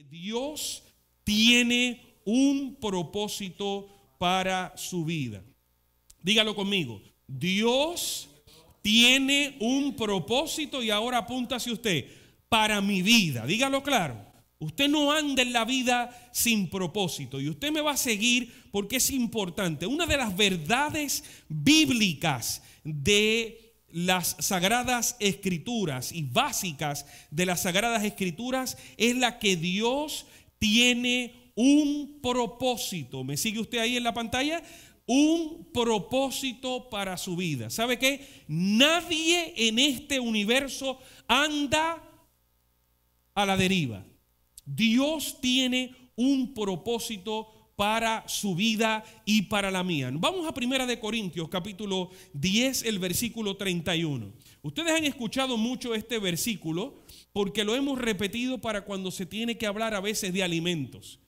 Dios tiene un propósito para su vida. Dígalo conmigo. Dios tiene un propósito, y ahora apúntase usted, para mi vida. Dígalo claro. Usted no anda en la vida sin propósito, y usted me va a seguir porque es importante. Una de las verdades bíblicas de las Sagradas Escrituras y básicas de las Sagradas Escrituras es la que Dios tiene un propósito. ¿Me sigue usted ahí en la pantalla? Un propósito para su vida. ¿Sabe qué? Nadie en este universo anda a la deriva. Dios tiene un propósito para su vida y para la mía. Vamos a 1 Corintios capítulo 10, el versículo 31. Ustedes han escuchado mucho este versículo porque lo hemos repetido para cuando se tiene que hablar a veces de alimentos.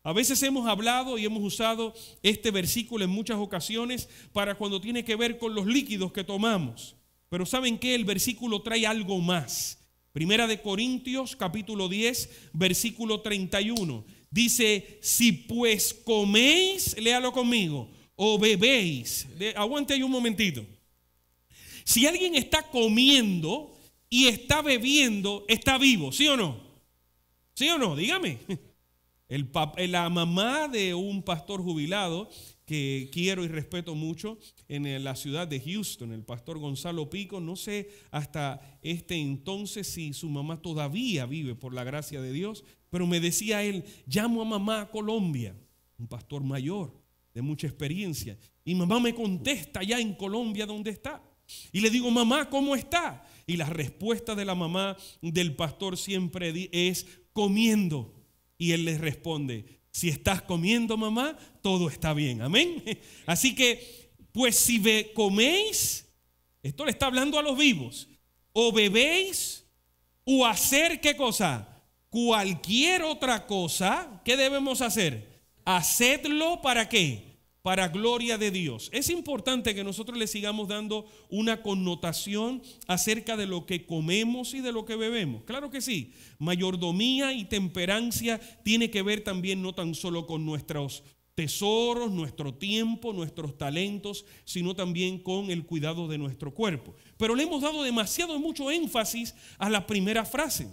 A veces hemos hablado y hemos usado este versículo en muchas ocasiones para cuando tiene que ver con los líquidos que tomamos. Pero ¿saben qué? El versículo trae algo más. 1 Corintios capítulo 10, versículo 31. Dice, si pues coméis, léalo conmigo, o bebéis. Aguante ahí un momentito. Si alguien está comiendo y está bebiendo, está vivo, ¿sí o no? ¿Sí o no? Dígame. La mamá de un pastor jubilado que quiero y respeto mucho en la ciudad de Houston, el pastor Gonzalo Pico, no sé hasta este entonces si su mamá todavía vive por la gracia de Dios, pero me decía él, llamo a mamá a Colombia, un pastor mayor de mucha experiencia, y mamá me contesta allá en Colombia donde está, y le digo, mamá, ¿cómo está? Y la respuesta de la mamá del pastor siempre es comiendo. Y él les responde, si estás comiendo, mamá, todo está bien. Amén. Así que, pues si coméis, esto le está hablando a los vivos, o bebéis, o hacer ¿qué cosa? Cualquier otra cosa, ¿qué debemos hacer? Hacedlo ¿para qué? Para gloria de Dios. Es importante que nosotros le sigamos dando una connotación acerca de lo que comemos y de lo que bebemos. Claro que sí. Mayordomía y temperancia tiene que ver también no tan solo con nuestros tesoros, nuestro tiempo, nuestros talentos, sino también con el cuidado de nuestro cuerpo. Pero le hemos dado mucho énfasis a la primera frase.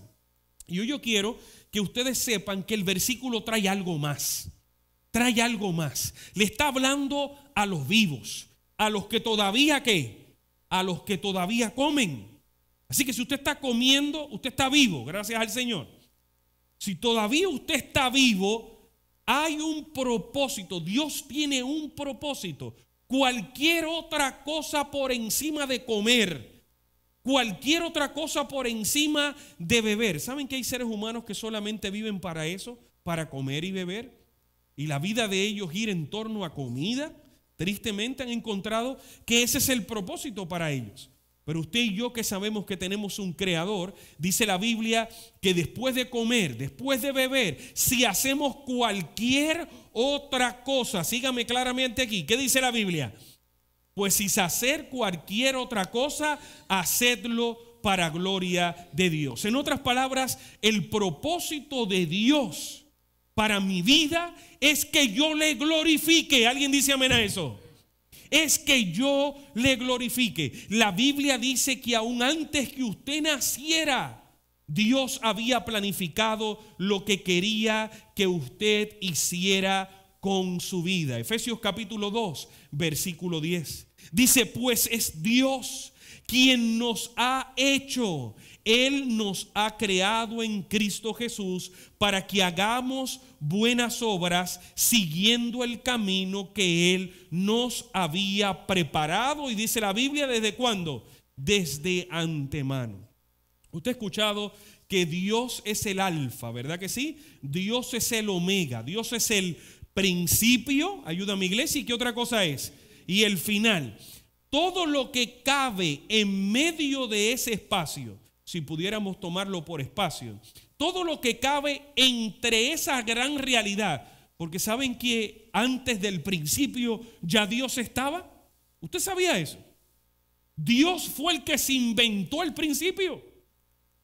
Y hoy yo quiero que ustedes sepan que el versículo trae algo más. Trae algo más. Le está hablando a los vivos, a los que todavía ¿qué? A los que todavía comen. Así que si usted está comiendo, usted está vivo, gracias al Señor. Si todavía usted está vivo, hay un propósito. Dios tiene un propósito. Cualquier otra cosa por encima de comer, cualquier otra cosa por encima de beber. ¿Saben que hay seres humanos que solamente viven para eso? Para comer y beber. Y la vida de ellos gira en torno a comida. Tristemente han encontrado que ese es el propósito para ellos. Pero usted y yo que sabemos que tenemos un creador, dice la Biblia que después de comer, después de beber, si hacemos cualquier otra cosa, sígame claramente aquí, ¿qué dice la Biblia? Pues si se hacer cualquier otra cosa, hacedlo para gloria de Dios. En otras palabras, el propósito de Dios para mi vida es que yo le glorifique. ¿Alguien dice amén a eso? Es que yo le glorifique. La Biblia dice que aún antes que usted naciera, Dios había planificado lo que quería que usted hiciera con su vida. Efesios capítulo 2, versículo 10. Dice, pues es Dios quien nos ha hecho. Él nos ha creado en Cristo Jesús para que hagamos buenas obras siguiendo el camino que Él nos había preparado. Y dice la Biblia, ¿desde cuándo? Desde antemano. Usted ha escuchado que Dios es el alfa, ¿verdad que sí? Dios es el omega, Dios es el principio, ayúdame iglesia, ¿y qué otra cosa es? Y el final. Todo lo que cabe en medio de ese espacio, si pudiéramos tomarlo por espacio, todo lo que cabe entre esa gran realidad, porque saben que antes del principio ya Dios estaba. ¿Usted sabía eso? Dios fue el que se inventó el principio.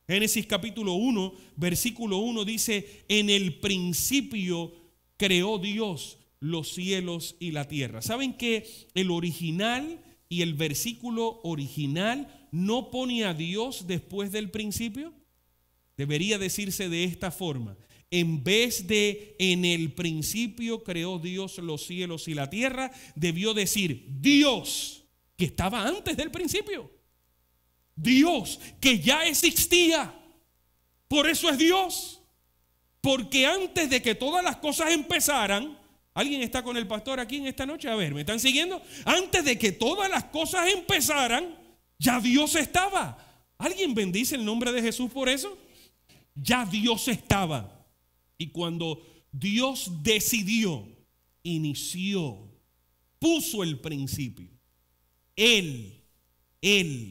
Génesis capítulo 1, versículo 1 dice: en el principio creó Dios los cielos y la tierra. ¿Saben que el original y el versículo original no pone a Dios después del principio? Debería decirse de esta forma: en vez de en el principio creó Dios los cielos y la tierra, debió decir Dios, que estaba antes del principio. Dios, que ya existía. Por eso es Dios. Porque antes de que todas las cosas empezaran, ¿alguien está con el pastor aquí en esta noche? A ver, ¿me están siguiendo? Antes de que todas las cosas empezaran, ya Dios estaba. ¿Alguien bendice el nombre de Jesús por eso? Ya Dios estaba. Y cuando Dios decidió, inició, puso el principio, Él,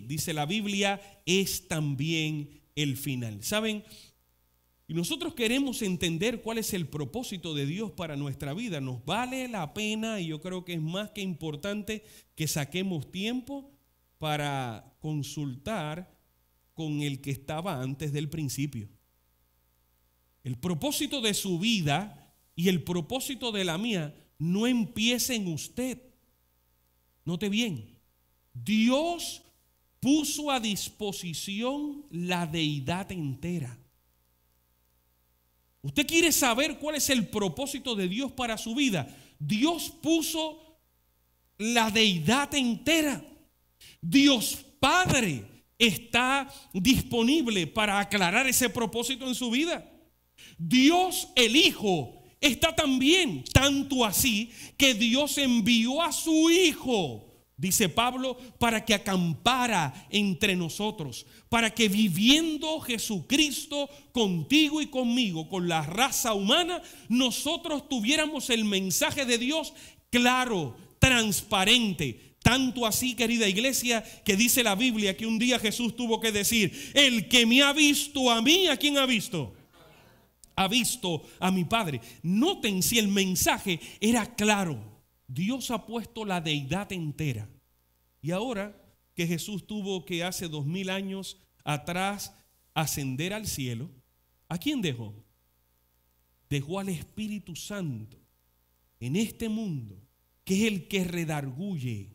dice la Biblia, es también el final. ¿Saben? Y nosotros queremos entender cuál es el propósito de Dios para nuestra vida. Nos vale la pena, y yo creo que es más que importante, que saquemos tiempo para consultar con el que estaba antes del principio. El propósito de su vida y el propósito de la mía no empieza en usted. Note bien, Dios puso a disposición la deidad entera. ¿Usted quiere saber cuál es el propósito de Dios para su vida? Dios puso la deidad entera. Dios Padre está disponible para aclarar ese propósito en su vida. Dios el Hijo está también, tanto así que Dios envió a su Hijo, dice Pablo, para que acampara entre nosotros, para que viviendo Jesucristo contigo y conmigo, con la raza humana, nosotros tuviéramos el mensaje de Dios claro, transparente. Tanto así, querida iglesia, que dice la Biblia que un día Jesús tuvo que decir: el que me ha visto a mí, ¿a quién ha visto? Ha visto a mi Padre. Noten si el mensaje era claro. Dios ha puesto la deidad entera. Y ahora que Jesús tuvo que hace 2000 años atrás ascender al cielo, ¿a quién dejó? Dejó al Espíritu Santo en este mundo, que es el que redarguye,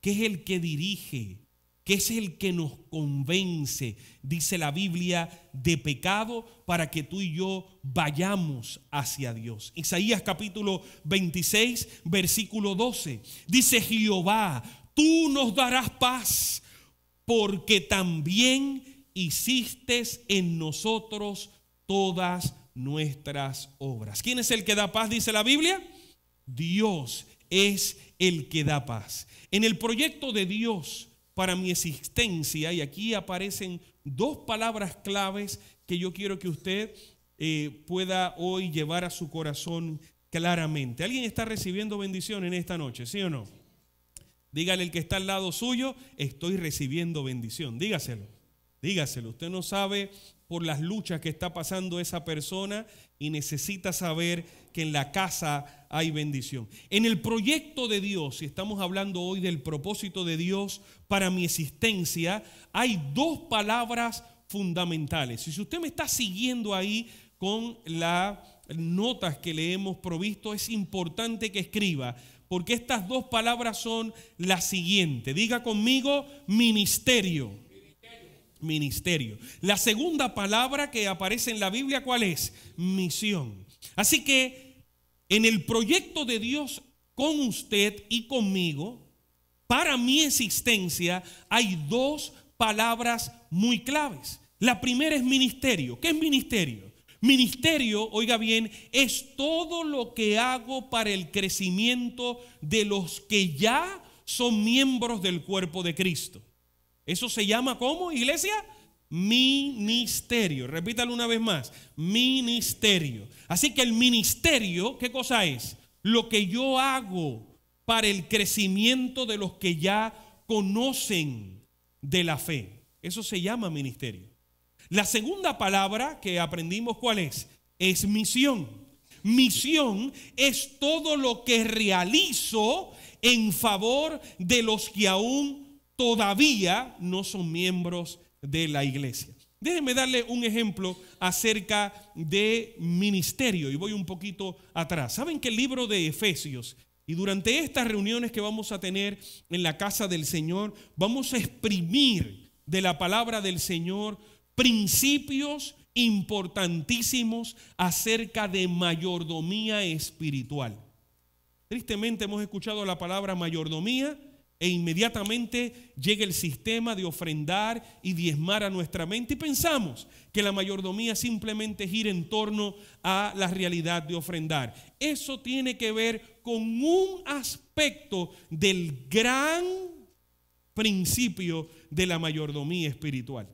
que es el que dirige, que es el que nos convence, dice la Biblia, de pecado, para que tú y yo vayamos hacia Dios. Isaías capítulo 26, versículo 12, dice: Jehová, tú nos darás paz, porque también hiciste en nosotros todas nuestras obras. ¿Quién es el que da paz, dice la Biblia? Dios es el que da paz. En el proyecto de Dios para mi existencia, y aquí aparecen dos palabras claves que yo quiero que usted pueda hoy llevar a su corazón claramente. ¿Alguien está recibiendo bendición en esta noche? ¿Sí o no? Dígale al que está al lado suyo: estoy recibiendo bendición. Dígaselo. Usted no sabe por las luchas que está pasando esa persona y necesita saber que en la casa hay bendición. En el proyecto de Dios, y estamos hablando hoy del propósito de Dios para mi existencia, hay dos palabras fundamentales. Y si usted me está siguiendo ahí con las notas que le hemos provisto, es importante que escriba, porque estas dos palabras son las siguientes. Diga conmigo: ministerio. Ministerio. La segunda palabra que aparece en la Biblia, ¿cuál es? Misión. Así que en el proyecto de Dios con usted y conmigo, para mi existencia, hay dos palabras muy claves. La primera es ministerio. ¿Qué es ministerio? Ministerio, oiga bien, es todo lo que hago para el crecimiento de los que ya son miembros del cuerpo de Cristo. Eso se llama, ¿cómo, iglesia? Ministerio. Repítalo una vez más: ministerio. Así que el ministerio, ¿qué cosa es? Lo que yo hago para el crecimiento de los que ya conocen de la fe. Eso se llama ministerio. La segunda palabra que aprendimos, ¿cuál es? Es misión. Misión es todo lo que realizo en favor de los que aún todavía no son miembros de la iglesia. Déjenme darle un ejemplo acerca de ministerio y voy un poquito atrás. Saben que el libro de Efesios, y durante estas reuniones que vamos a tener en la casa del Señor, vamos a exprimir de la palabra del Señor principios importantísimos acerca de mayordomía espiritual. Tristemente hemos escuchado la palabra mayordomía e inmediatamente llega el sistema de ofrendar y diezmar a nuestra mente y pensamos que la mayordomía simplemente gira en torno a la realidad de ofrendar. Eso tiene que ver con un aspecto del gran principio de la mayordomía espiritual.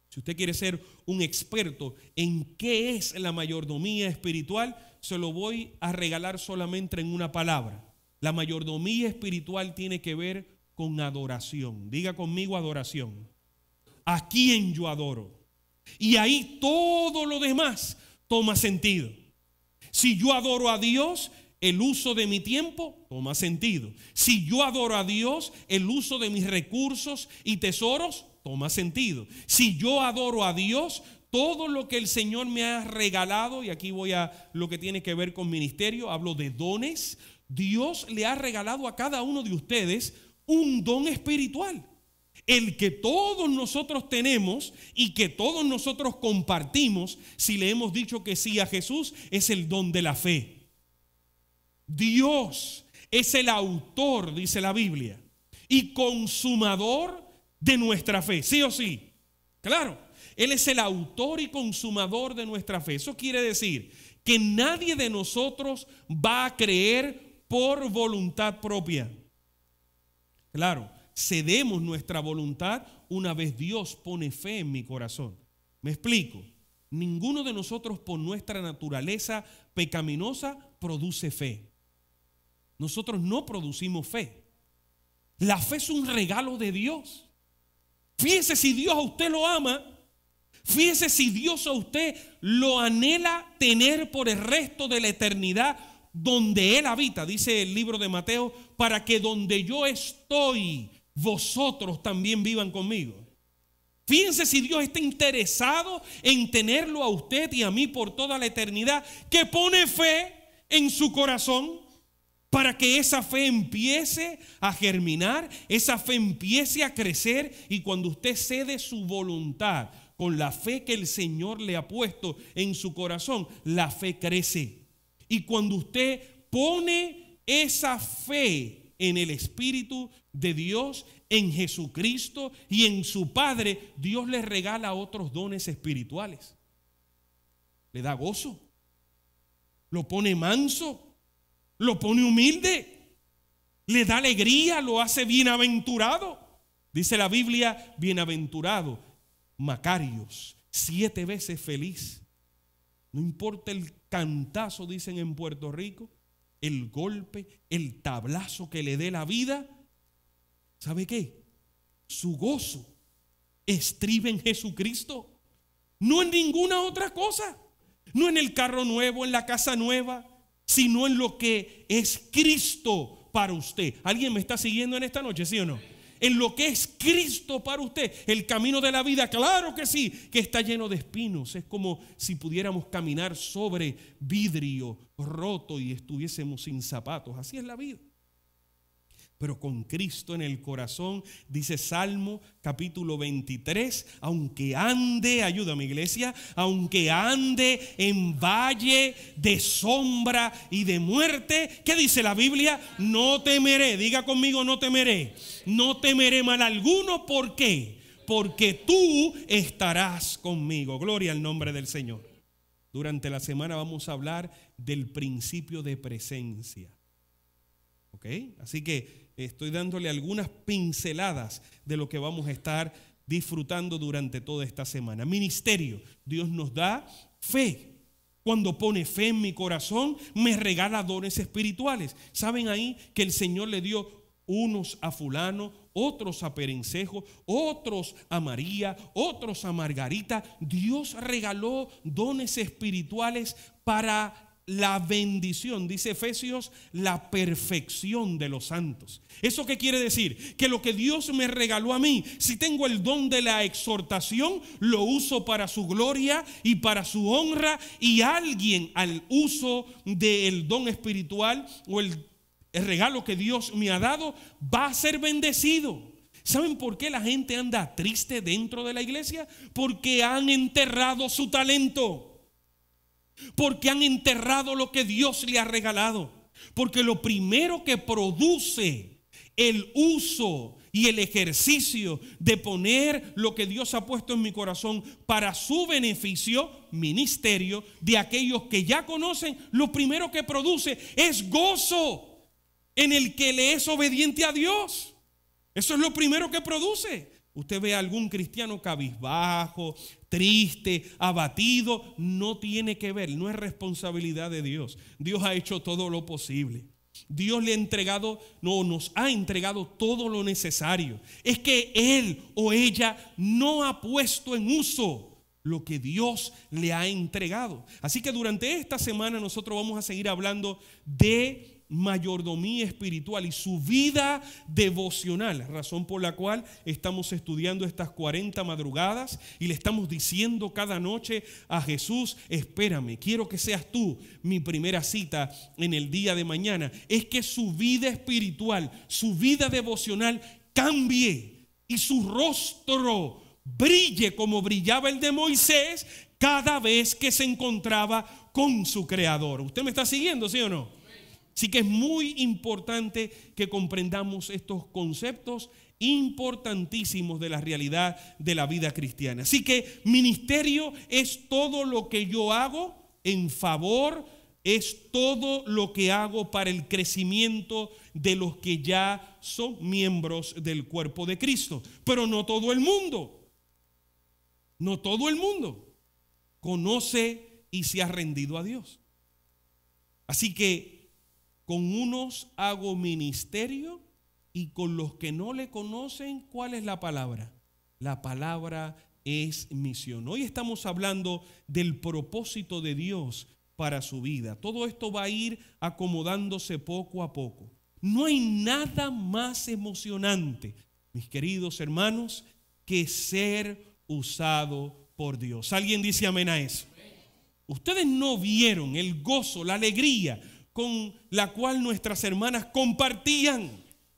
Si usted quiere ser un experto en qué es la mayordomía espiritual, se lo voy a regalar solamente en una palabra. La mayordomía espiritual tiene que ver con adoración. Diga conmigo adoración. ¿A quién yo adoro? Y ahí todo lo demás toma sentido. Si yo adoro a Dios, el uso de mi tiempo toma sentido. Si yo adoro a Dios, el uso de mis recursos y tesoros toma sentido. Si yo adoro a Dios, todo lo que el Señor me ha regalado, y aquí voy a lo que tiene que ver con ministerio, hablo de dones. Dios le ha regalado a cada uno de ustedes un don espiritual, el que todos nosotros tenemos y que todos nosotros compartimos si le hemos dicho que sí a Jesús, es el don de la fe. Dios es el autor, dice la Biblia, y consumador de nuestra fe, ¿sí o sí? Claro, Él es el autor y consumador de nuestra fe. Eso quiere decir que nadie de nosotros va a creer por voluntad propia. Claro, cedemos nuestra voluntad una vez Dios pone fe en mi corazón. ¿Me explico? Ninguno de nosotros por nuestra naturaleza pecaminosa produce fe. Nosotros no producimos fe. La fe es un regalo de Dios. Fíjese si Dios a usted lo ama. Fíjese si Dios a usted lo anhela tener por el resto de la eternidad donde Él habita, dice el libro de Mateo, para que donde yo estoy, vosotros también vivan conmigo. Fíjense si Dios está interesado en tenerlo a usted y a mí por toda la eternidad, que pone fe en su corazón para que esa fe empiece a germinar, esa fe empiece a crecer, y cuando usted cede su voluntad con la fe que el Señor le ha puesto en su corazón, la fe crece. Y cuando usted pone esa fe en el Espíritu de Dios, en Jesucristo y en su Padre, Dios le regala otros dones espirituales. Le da gozo, lo pone manso, lo pone humilde, le da alegría, lo hace bienaventurado. Dice la Biblia, bienaventurado, Macarios, 7 veces feliz. No importa el cantazo, dicen en Puerto Rico, el golpe, el tablazo que le dé la vida. ¿Sabe qué? Su gozo estriba en Jesucristo, no en ninguna otra cosa. No en el carro nuevo, en la casa nueva, sino en lo que es Cristo para usted. ¿Alguien me está siguiendo en esta noche, sí o no? En lo que es Cristo para usted, el camino de la vida, claro que sí, que está lleno de espinos. Es como si pudiéramos caminar sobre vidrio roto y estuviésemos sin zapatos. Así es la vida. Pero con Cristo en el corazón, dice Salmo capítulo 23, aunque ande, ayúdame iglesia, aunque ande en valle de sombra y de muerte, ¿qué dice la Biblia? No temeré, diga conmigo, no temeré mal alguno. ¿Por qué? Porque tú estarás conmigo. Gloria al nombre del Señor. Durante la semana vamos a hablar del principio de presencia. ¿Ok? Así que estoy dándole algunas pinceladas de lo que vamos a estar disfrutando durante toda esta semana. Ministerio. Dios nos da fe. Cuando pone fe en mi corazón, me regala dones espirituales. ¿Saben ahí que el Señor le dio unos a fulano, otros a Perencejo, otros a María, otros a Margarita? Dios regaló dones espirituales para la bendición, dice Efesios, la perfección de los santos. ¿Eso qué quiere decir? Que lo que Dios me regaló a mí, si tengo el don de la exhortación, lo uso para su gloria y para su honra, y alguien al uso del don espiritual o el regalo que Dios me ha dado va a ser bendecido. ¿Saben por qué la gente anda triste dentro de la iglesia? Porque han enterrado su talento. Porque han enterrado lo que Dios le ha regalado. Porque lo primero que produce el uso y el ejercicio de poner lo que Dios ha puesto en mi corazón para su beneficio, ministerio, de aquellos que ya conocen, lo primero que produce es gozo en el que le es obediente a Dios. Eso es lo primero que produce. Usted ve a algún cristiano cabizbajo, triste, abatido, no tiene que ver, no es responsabilidad de Dios. Dios ha hecho todo lo posible. Dios le ha entregado, no, nos ha entregado todo lo necesario. Es que él o ella no ha puesto en uso lo que Dios le ha entregado. Así que durante esta semana nosotros vamos a seguir hablando de mayordomía espiritual y su vida devocional, razón por la cual estamos estudiando estas 40 madrugadas y le estamos diciendo cada noche a Jesús: espérame, quiero que seas tú mi primera cita en el día de mañana. Es que su vida espiritual, su vida devocional cambie y su rostro brille como brillaba el de Moisés cada vez que se encontraba con su Creador. ¿Usted me está siguiendo, sí o no? Así que es muy importante que comprendamos estos conceptos importantísimos de la realidad de la vida cristiana. Así que ministerio es todo lo que yo hago en favor, es todo lo que hago para el crecimiento de los que ya son miembros del cuerpo de Cristo. Pero no todo el mundo conoce y se ha rendido a Dios. Así que con unos hago ministerio y con los que no le conocen, ¿cuál es la palabra? La palabra es misión. Hoy estamos hablando del propósito de Dios para su vida. Todo esto va a ir acomodándose poco a poco. No hay nada más emocionante, mis queridos hermanos, que ser usado por Dios. ¿Alguien dice amén a eso? Ustedes no vieron el gozo, la alegría con la cual nuestras hermanas compartían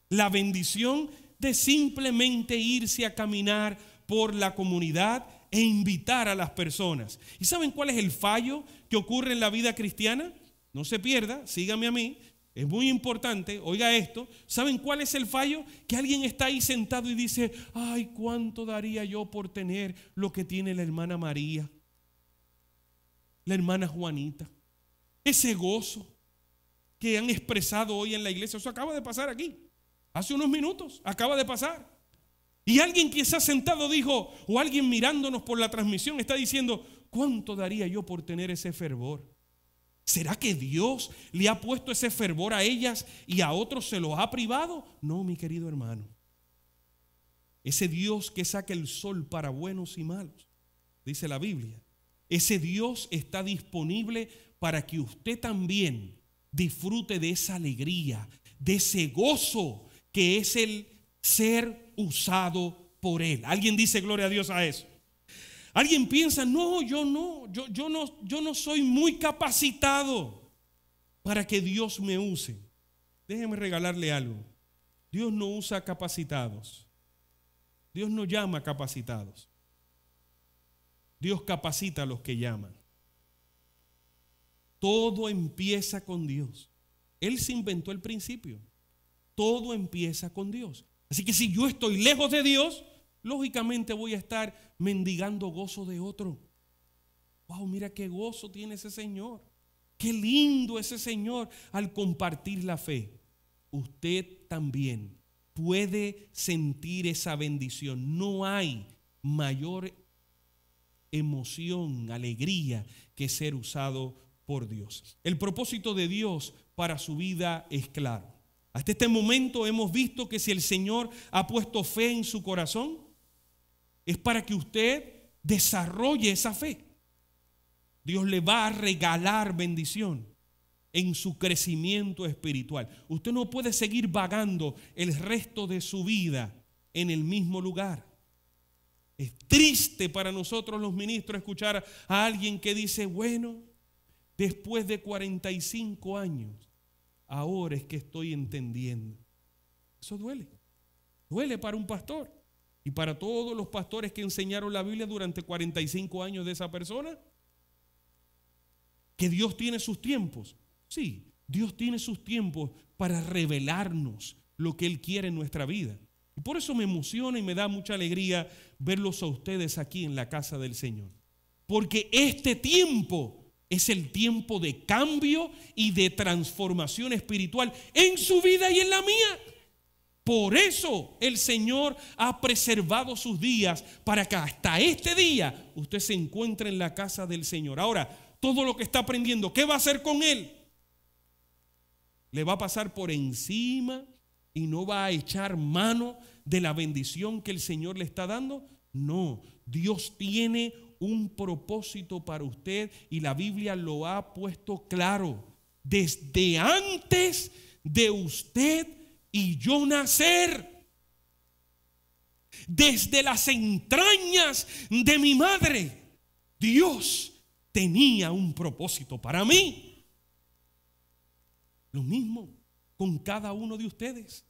la bendición de simplemente irse a caminar por la comunidad e invitar a las personas. ¿Y saben cuál es el fallo que ocurre en la vida cristiana? No se pierda, sígame a mí, es muy importante, oiga esto. ¿Saben cuál es el fallo? Que alguien está ahí sentado y dice: ay, ¿cuánto daría yo por tener lo que tiene la hermana María, la hermana Juanita? Ese gozo que han expresado hoy en la iglesia, eso acaba de pasar aquí, hace unos minutos, acaba de pasar. Y alguien que se ha sentado dijo, o alguien mirándonos por la transmisión está diciendo: ¿cuánto daría yo por tener ese fervor? ¿Será que Dios le ha puesto ese fervor a ellas y a otros se lo ha privado? No, mi querido hermano. Ese Dios que saca el sol para buenos y malos, dice la Biblia, ese Dios está disponible para que usted también disfrute de esa alegría, de ese gozo que es el ser usado por Él. ¿Alguien dice gloria a Dios a eso? Alguien piensa: no, yo no soy muy capacitado para que Dios me use. Déjeme regalarle algo. Dios no usa capacitados. Dios no llama capacitados. Dios capacita a los que llaman. Todo empieza con Dios. Él se inventó el principio. Todo empieza con Dios. Así que si yo estoy lejos de Dios, lógicamente voy a estar mendigando gozo de otro. Wow, mira qué gozo tiene ese Señor. Qué lindo ese Señor al compartir la fe. Usted también puede sentir esa bendición. No hay mayor emoción, alegría que ser usado por Dios. El propósito de Dios para su vida es claro. Hasta este momento hemos visto que si el Señor ha puesto fe en su corazón, es para que usted desarrolle esa fe. Dios le va a regalar bendición. en su crecimiento espiritual. Usted no puede seguir vagando el resto de su vida en el mismo lugar. Es triste para nosotros los ministros escuchar a alguien que dice, bueno, después de 45 años, ahora es que estoy entendiendo. Eso duele. Duele para un pastor y para todos los pastores que enseñaron la Biblia durante 45 años de esa persona. Que Dios tiene sus tiempos. Sí, Dios tiene sus tiempos para revelarnos lo que Él quiere en nuestra vida. Y por eso me emociona y me da mucha alegría verlos a ustedes aquí en la casa del Señor. Porque este tiempo es el tiempo de cambio y de transformación espiritual en su vida y en la mía. Por eso el Señor ha preservado sus días para que hasta este día usted se encuentre en la casa del Señor. Ahora, todo lo que está aprendiendo, ¿qué va a hacer con él? Le va a pasar por encima y no va a echar mano de la bendición que el Señor le está dando. No, Dios tiene un propósito para usted y la Biblia lo ha puesto claro. Desde antes de usted y yo nacer, desde las entrañas de mi madre, Dios tenía un propósito para mí. Lo mismo con cada uno de ustedes.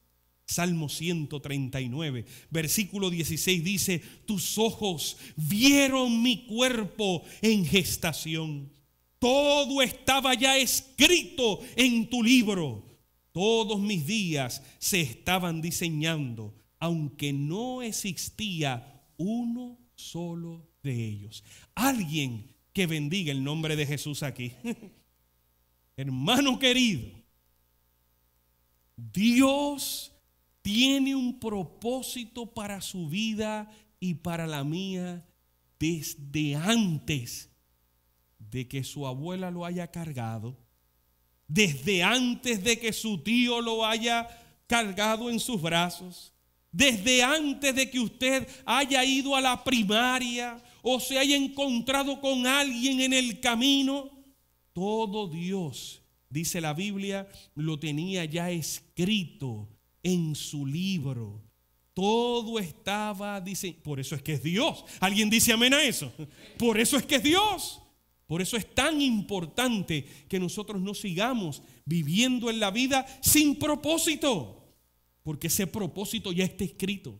Salmo 139, versículo 16 dice, tus ojos vieron mi cuerpo en gestación. Todo estaba ya escrito en tu libro. Todos mis días se estaban diseñando, aunque no existía uno solo de ellos. Alguien que bendiga el nombre de Jesús aquí. Hermano querido, Dios tiene un propósito para su vida y para la mía desde antes de que su abuela lo haya cargado, desde antes de que su tío lo haya cargado en sus brazos, desde antes de que usted haya ido a la primaria o se haya encontrado con alguien en el camino. Todo Dios, dice la Biblia, lo tenía ya escrito en su libro. Todo estaba, dice, por eso es que es Dios. ¿Alguien dice amén a eso? Por eso es que es Dios. Por eso es tan importante que nosotros no sigamos viviendo en la vida sin propósito, porque ese propósito ya está escrito.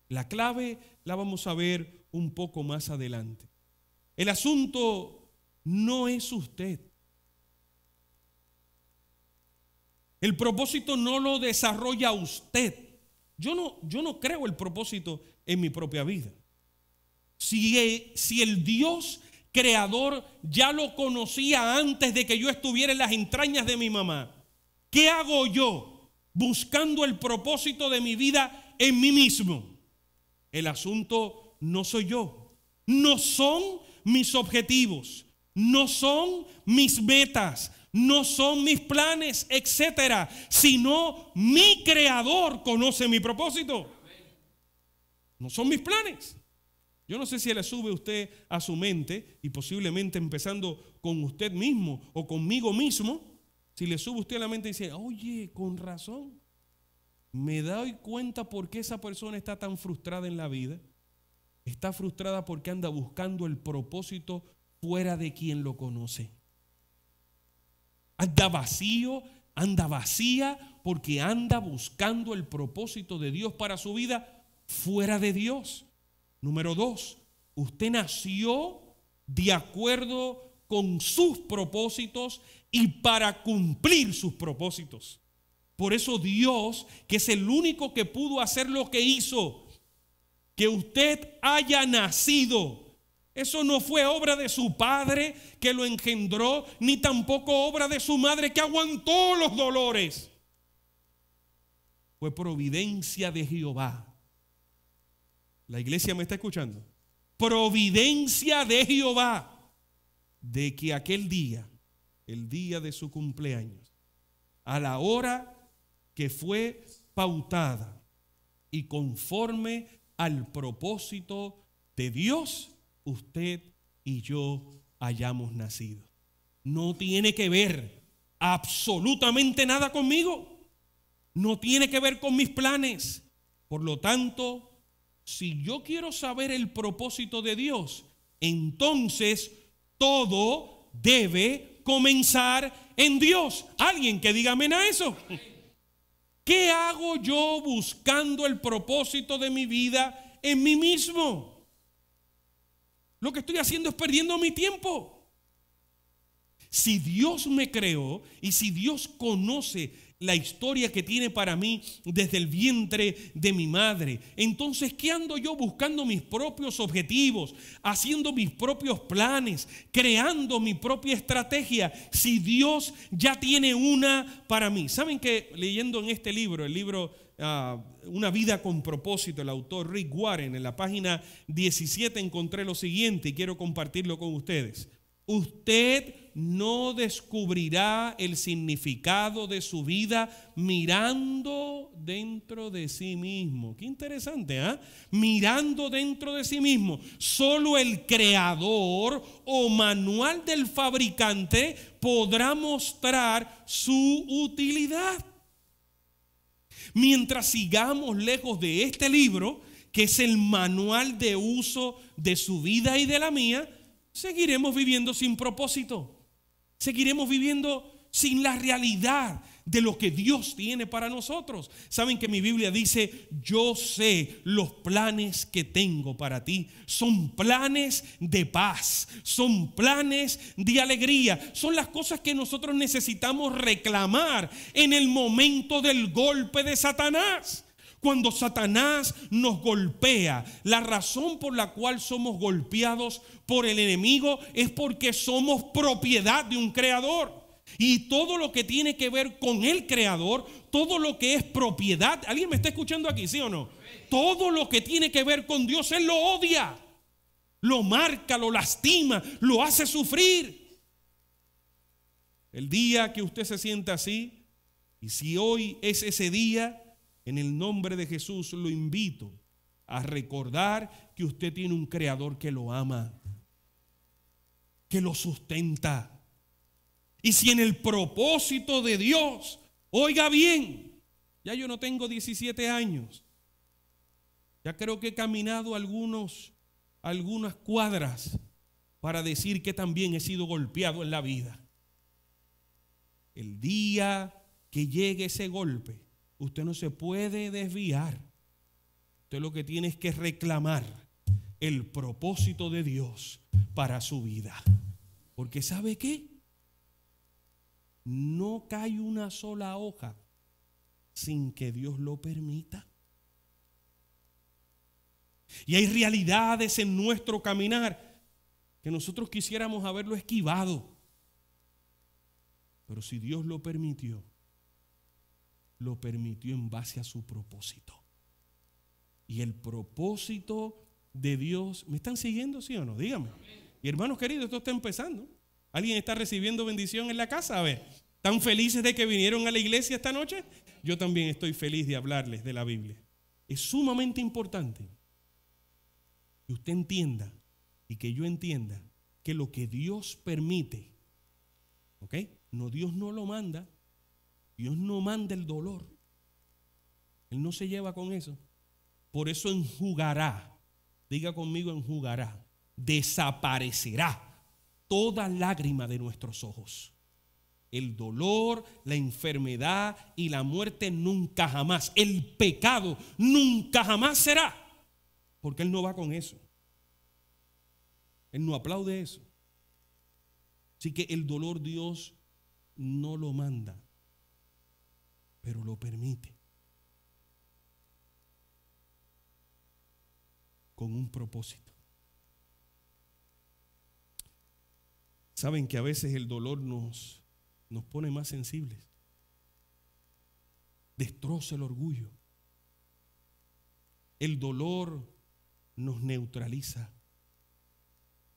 La clave la vamos a ver un poco más adelante. El asunto no es usted. El propósito no lo desarrolla usted. Yo no creo el propósito en mi propia vida. Si el Dios creador ya lo conocía antes de que yo estuviera en las entrañas de mi mamá, ¿qué hago yo buscando el propósito de mi vida en mí mismo? El asunto no soy yo, no son mis objetivos, no son mis metas, no son mis planes, etcétera, sino mi creador conoce mi propósito. No son mis planes. Yo no sé si le sube usted a su mente, y posiblemente empezando con usted mismo o conmigo mismo, si le sube usted a la mente y dice, oye, con razón, me doy cuenta por qué esa persona está tan frustrada en la vida. Está frustrada porque anda buscando el propósito fuera de quien lo conoce. Anda vacío, anda vacía porque anda buscando el propósito de Dios para su vida fuera de Dios. Número 2, usted nació de acuerdo con sus propósitos y para cumplir sus propósitos. Por eso Dios, que es el único que pudo hacer lo que hizo, que usted haya nacido, eso no fue obra de su padre que lo engendró, ni tampoco obra de su madre que aguantó los dolores. Fue providencia de Jehová. La iglesia me está escuchando. Providencia de Jehová, de que aquel día, el día de su cumpleaños, a la hora que fue pautada y conforme al propósito de Dios, usted y yo hayamos nacido. No tiene que ver absolutamente nada conmigo. No tiene que ver con mis planes. Por lo tanto, si yo quiero saber el propósito de Dios, entonces todo debe comenzar en Dios. Alguien que diga amén a eso. ¿Qué hago yo buscando el propósito de mi vida en mí mismo? Lo que estoy haciendo es perdiendo mi tiempo. Si Dios me creó y si Dios conoce la historia que tiene para mí desde el vientre de mi madre, entonces ¿qué ando yo buscando mis propios objetivos, haciendo mis propios planes, creando mi propia estrategia, si Dios ya tiene una para mí? ¿Saben que leyendo en este libro, el libro Una vida con propósito, el autor Rick Warren, en la página 17 encontré lo siguiente y quiero compartirlo con ustedes? Usted no descubrirá el significado de su vida mirando dentro de sí mismo. Qué interesante, ¿eh? Mirando dentro de sí mismo. Solo el creador o manual del fabricante podrá mostrar su utilidad. Mientras sigamos lejos de este libro, que es el manual de uso de su vida y de la mía, seguiremos viviendo sin propósito. Seguiremos viviendo sin la realidad de lo que Dios tiene para nosotros. Saben que mi Biblia dice: yo sé los planes que tengo para ti. Son planes de paz, son planes de alegría. Son las cosas que nosotros necesitamos reclamar en el momento del golpe de Satanás. Cuando Satanás nos golpea, la razón por la cual somos golpeados por el enemigo es porque somos propiedad de un creador. Y todo lo que tiene que ver con el creador, todo lo que es propiedad, ¿alguien me está escuchando aquí, sí o no? Todo lo que tiene que ver con Dios, Él lo odia, lo marca, lo lastima, lo hace sufrir. El día que usted se sienta así, y si hoy es ese día, en el nombre de Jesús lo invito a recordar que usted tiene un creador que lo ama, que lo sustenta. Y si en el propósito de Dios, oiga bien, ya yo no tengo 17 años, ya creo que he caminado algunas cuadras para decir que también he sido golpeado en la vida. El día que llegue ese golpe, usted no se puede desviar. Usted lo que tiene es que reclamar el propósito de Dios para su vida. Porque ¿sabe qué? No cae una sola hoja sin que Dios lo permita. Y hay realidades en nuestro caminar que nosotros quisiéramos haberlo esquivado. Pero si Dios lo permitió en base a su propósito. Y el propósito de Dios, ¿me están siguiendo, sí o no? Dígame. Y hermanos queridos, esto está empezando. ¿Alguien está recibiendo bendición en la casa? A ver, ¿están felices de que vinieron a la iglesia esta noche? Yo también estoy feliz de hablarles de la Biblia. Es sumamente importante que usted entienda y que yo entienda que lo que Dios permite, ¿ok? No, Dios no lo manda. Dios no manda el dolor. Él no se lleva con eso. Por eso enjugará, diga conmigo, enjugará, desaparecerá toda lágrima de nuestros ojos. El dolor, la enfermedad y la muerte nunca jamás. El pecado nunca jamás será. Porque Él no va con eso. Él no aplaude eso. Así que el dolor Dios no lo manda, pero lo permite. Con un propósito. Saben que a veces el dolor nos pone más sensibles. Destroza el orgullo. El dolor nos neutraliza.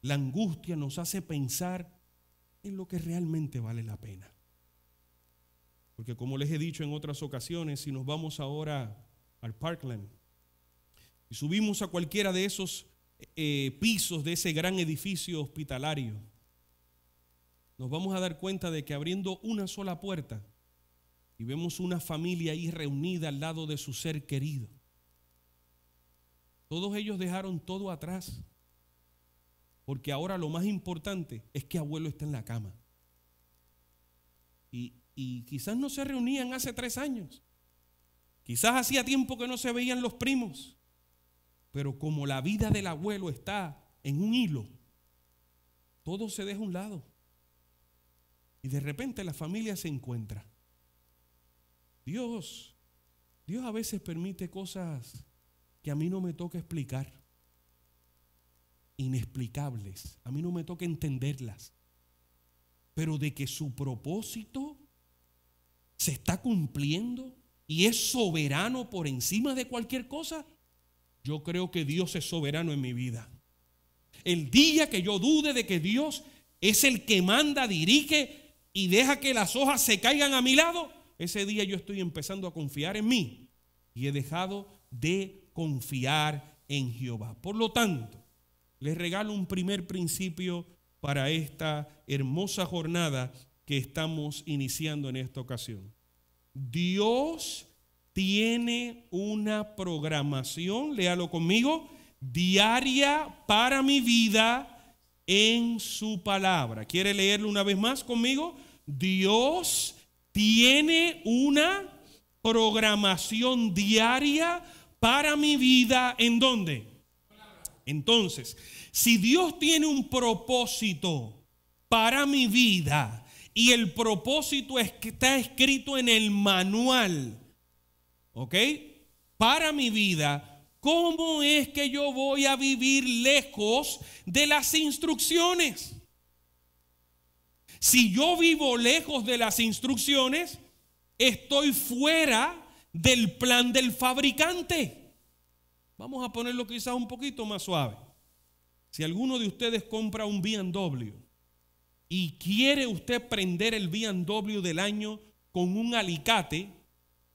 La angustia nos hace pensar en lo que realmente vale la pena. Porque como les he dicho en otras ocasiones, si nos vamos ahora al Parkland y subimos a cualquiera de esos pisos de ese gran edificio hospitalario, nos vamos a dar cuenta de que abriendo una sola puerta y vemos una familia ahí reunida al lado de su ser querido, todos ellos dejaron todo atrás, porque ahora lo más importante es que abuelo está en la cama. Y quizás no se reunían hace 3 años, quizás hacía tiempo que no se veían los primos, pero como la vida del abuelo está en un hilo, todo se deja a un lado. Y de repente la familia se encuentra. Dios a veces permite cosas que a mí no me toca explicar, inexplicables, a mí no me toca entenderlas, pero de que su propósito se está cumpliendo y es soberano por encima de cualquier cosa, yo creo que Dios es soberano en mi vida. El día que yo dude de que Dios es el que manda, dirige y deja que las hojas se caigan a mi lado, ese día yo estoy empezando a confiar en mí y he dejado de confiar en Jehová. Por lo tanto, les regalo un primer principio para esta hermosa jornada que estamos iniciando en esta ocasión. Dios tiene una programación, léalo conmigo, diaria para mi vida en su palabra. ¿Quiere leerlo una vez más conmigo? Dios tiene una programación diaria para mi vida. ¿En dónde? Entonces, si Dios tiene un propósito para mi vida y el propósito es que está escrito en el manual, ¿ok? Para mi vida, ¿cómo es que yo voy a vivir lejos de las instrucciones? Si yo vivo lejos de las instrucciones, estoy fuera del plan del fabricante. Vamos a ponerlo quizás un poquito más suave. Si alguno de ustedes compra un BMW y quiere usted prender el BMW del año con un alicate,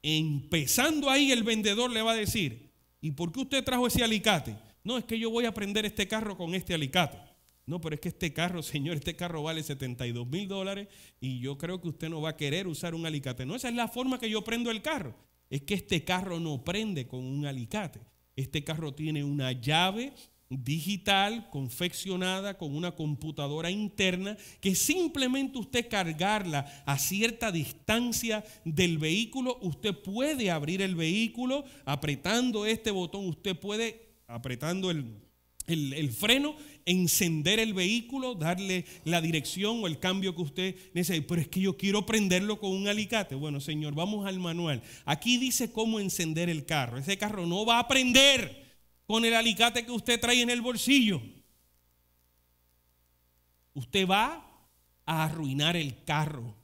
empezando ahí el vendedor le va a decir, ¿y por qué usted trajo ese alicate? No, es que yo voy a prender este carro con este alicate. No, pero es que este carro, señor, este carro vale $72,000 y yo creo que usted no va a querer usar un alicate. No, esa es la forma que yo prendo el carro. Es que este carro no prende con un alicate. Este carro tiene una llave digital confeccionada con una computadora interna que simplemente usted cargarla a cierta distancia del vehículo, usted puede abrir el vehículo apretando este botón, usted puede apretando el freno, encender el vehículo, darle la dirección o el cambio que usted necesite. Pero es que yo quiero prenderlo con un alicate. Bueno, señor, vamos al manual. Aquí dice cómo encender el carro. Ese carro no va a prender con el alicate que usted trae en el bolsillo. Usted va a arruinar el carro.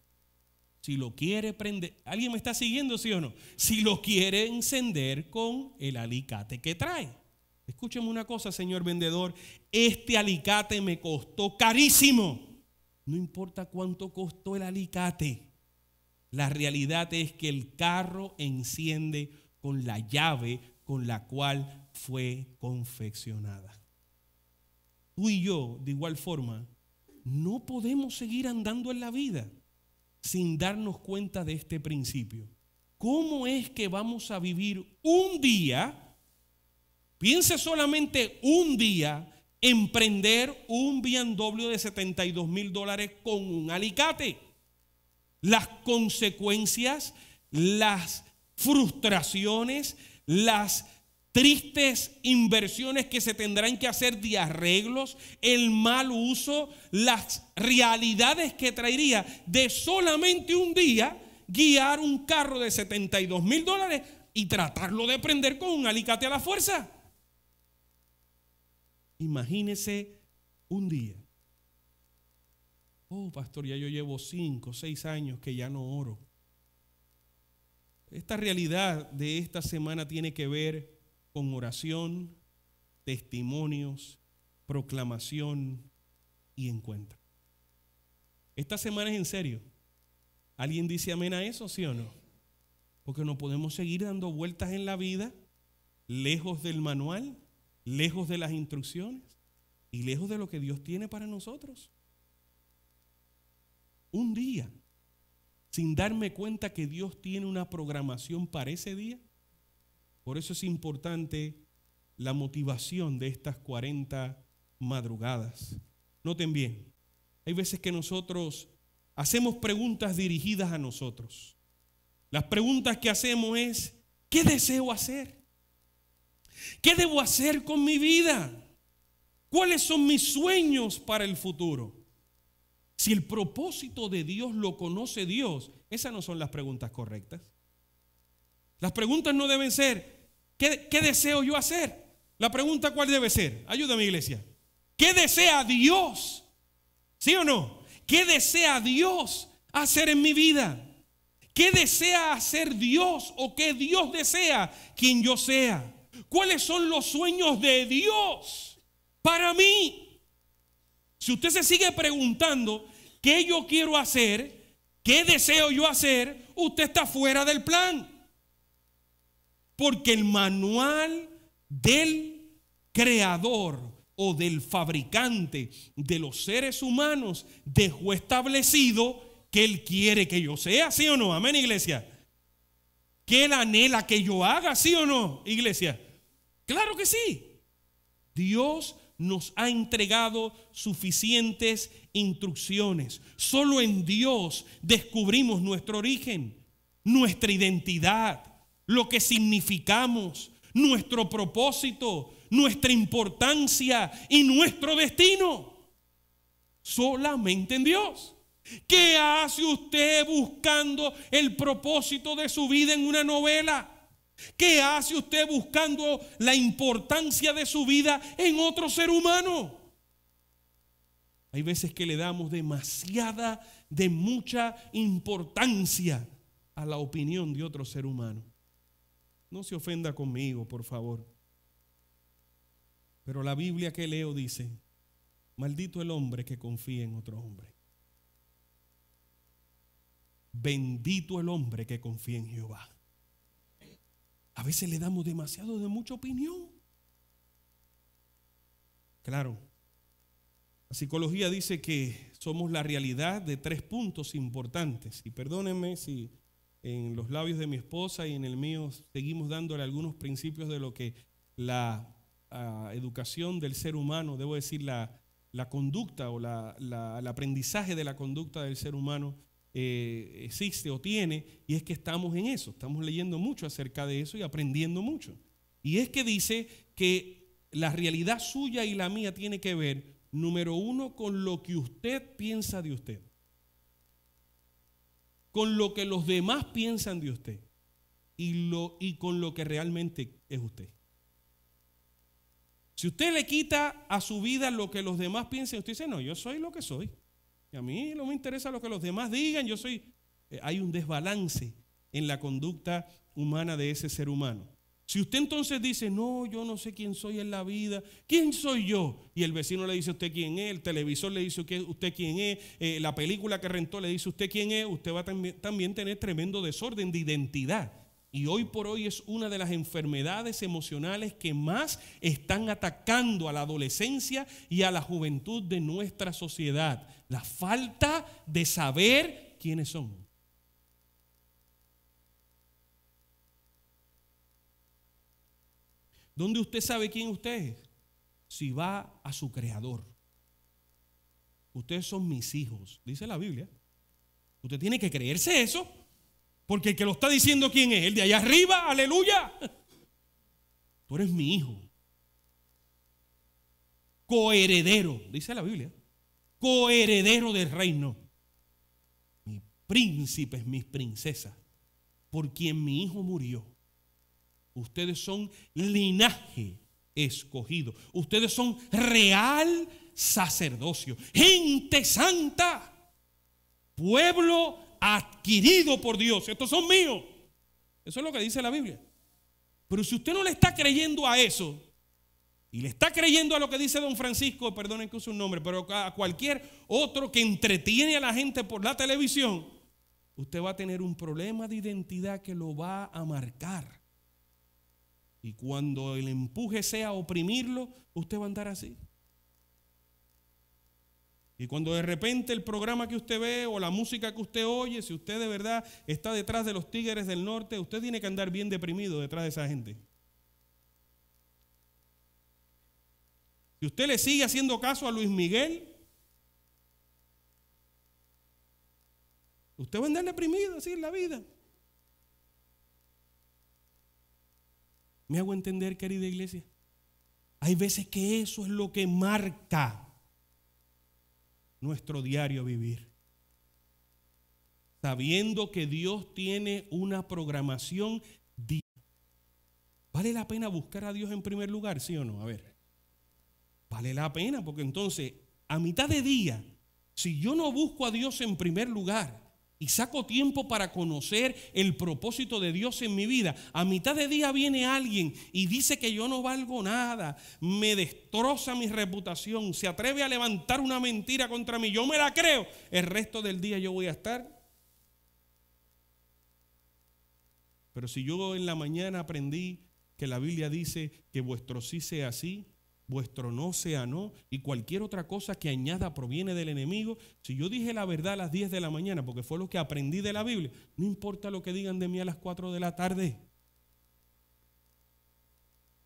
Si lo quiere prender, ¿alguien me está siguiendo, sí o no? Si lo quiere encender con el alicate que trae. Escúcheme una cosa, señor vendedor, este alicate me costó carísimo. No importa cuánto costó el alicate, la realidad es que el carro enciende con la llave con la cual fue confeccionada. Tú y yo, de igual forma, no podemos seguir andando en la vida sin darnos cuenta de este principio. ¿Cómo es que vamos a vivir un día? Piense solamente un día emprender un BMW de $72,000 con un alicate. Las consecuencias, las frustraciones, las tristes inversiones que se tendrán que hacer de arreglos, el mal uso, las realidades que traería de solamente un día guiar un carro de $72,000 y tratarlo de prender con un alicate a la fuerza. Imagínese un día. Oh, pastor, ya yo llevo 5 o 6 años que ya no oro. Esta realidad de esta semana tiene que ver con oración, testimonios, proclamación y encuentro. Esta semana es en serio. ¿Alguien dice amén a eso, sí o no? Porque no podemos seguir dando vueltas en la vida, lejos del manual, lejos de las instrucciones y lejos de lo que Dios tiene para nosotros. un día, sin darme cuenta que Dios tiene una programación para ese día. Por eso es importante la motivación de estas 40 madrugadas. Noten bien, hay veces que nosotros hacemos preguntas dirigidas a nosotros. Las preguntas que hacemos es, ¿qué deseo hacer? ¿Qué debo hacer con mi vida? ¿Cuáles son mis sueños para el futuro? Si el propósito de Dios lo conoce Dios, esas no son las preguntas correctas. Las preguntas no deben ser, ¿qué deseo yo hacer? La pregunta, ¿cuál debe ser? Ayúdame, iglesia. ¿Qué desea Dios? ¿Sí o no? ¿Qué desea Dios hacer en mi vida? ¿Qué desea hacer Dios o qué Dios desea quien yo sea? ¿Cuáles son los sueños de Dios para mí? Si usted se sigue preguntando qué yo quiero hacer, qué deseo yo hacer, usted está fuera del plan. Porque el manual del creador o del fabricante de los seres humanos dejó establecido que Él quiere que yo sea, ¿sí o no? Amén, iglesia. Que Él anhela que yo haga, ¿sí o no, iglesia? Claro que sí. Dios nos ha entregado suficientes instrucciones. Solo en Dios descubrimos nuestro origen, nuestra identidad, lo que significamos, nuestro propósito, nuestra importancia y nuestro destino. Solamente en Dios. ¿Qué hace usted buscando el propósito de su vida en una novela? ¿Qué hace usted buscando la importancia de su vida en otro ser humano? Hay veces que le damos de mucha importancia a la opinión de otro ser humano. No se ofenda conmigo, por favor. Pero la Biblia que leo dice, maldito el hombre que confía en otro hombre. Bendito el hombre que confía en Jehová. A veces le damos demasiado de mucha opinión. Claro, la psicología dice que somos la realidad de 3 puntos importantes. Y perdónenme si en los labios de mi esposa y en el mío seguimos dándole algunos principios de lo que la educación del ser humano, debo decir la conducta o el aprendizaje de la conducta del ser humano existe o tiene, y es que estamos en eso, estamos leyendo mucho acerca de eso y aprendiendo mucho. Y es que dice que la realidad suya y la mía tiene que ver, número 1, con lo que usted piensa de usted, con lo que los demás piensan de usted y con lo que realmente es usted. Si usted le quita a su vida lo que los demás piensan, usted dice, no, yo soy lo que soy. Y a mí no me interesa lo que los demás digan, yo soy. Hay un desbalance en la conducta humana de ese ser humano. Si usted entonces dice, no, yo no sé quién soy en la vida, ¿quién soy yo? Y el vecino le dice a usted quién es, el televisor le dice a usted quién es, la película que rentó le dice a usted quién es, usted va a también tener tremendo desorden de identidad. Y hoy por hoy es una de las enfermedades emocionales que más están atacando a la adolescencia y a la juventud de nuestra sociedad. La falta de saber quiénes son. ¿Dónde usted sabe quién usted es? Si va a su creador. Ustedes son mis hijos, dice la Biblia. Usted tiene que creerse eso. Porque el que lo está diciendo, ¿quién es? El de allá arriba, aleluya. Tú eres mi hijo. Coheredero, dice la Biblia. Coheredero del reino. Mis príncipes, mis princesas, por quien mi hijo murió. Ustedes son linaje escogido. Ustedes son real sacerdocio. Gente santa. Pueblo adquirido por Dios. Estos son míos. Eso es lo que dice la Biblia. Pero si usted no le está creyendo a eso y le está creyendo a lo que dice don Francisco, perdonen que use un nombre, pero a cualquier otro que entretiene a la gente por la televisión, usted va a tener un problema de identidad que lo va a marcar. Y cuando el empuje sea oprimirlo, usted va a andar así. Y cuando de repente el programa que usted ve o la música que usted oye, si usted de verdad está detrás de los Tigres del Norte, usted tiene que andar bien deprimido detrás de esa gente. Si usted le sigue haciendo caso a Luis Miguel, usted va a andar deprimido así en la vida. ¿Me hago entender, querida iglesia? Hay veces que eso es lo que marca nuestro diario vivir. Sabiendo que Dios tiene una programación divina. ¿Vale la pena buscar a Dios en primer lugar, sí o no? A ver. Vale la pena, porque entonces, a mitad de día, si yo no busco a Dios en primer lugar y saco tiempo para conocer el propósito de Dios en mi vida, a mitad de día viene alguien y dice que yo no valgo nada, me destroza mi reputación, se atreve a levantar una mentira contra mí, yo me la creo, el resto del día yo voy a estar. Pero si yo en la mañana aprendí que la Biblia dice que vuestro sí sea sí, vuestro no sea no, y cualquier otra cosa que añada proviene del enemigo. Si yo dije la verdad a las 10 de la mañana, porque fue lo que aprendí de la Biblia, no importa lo que digan de mí a las 4 de la tarde.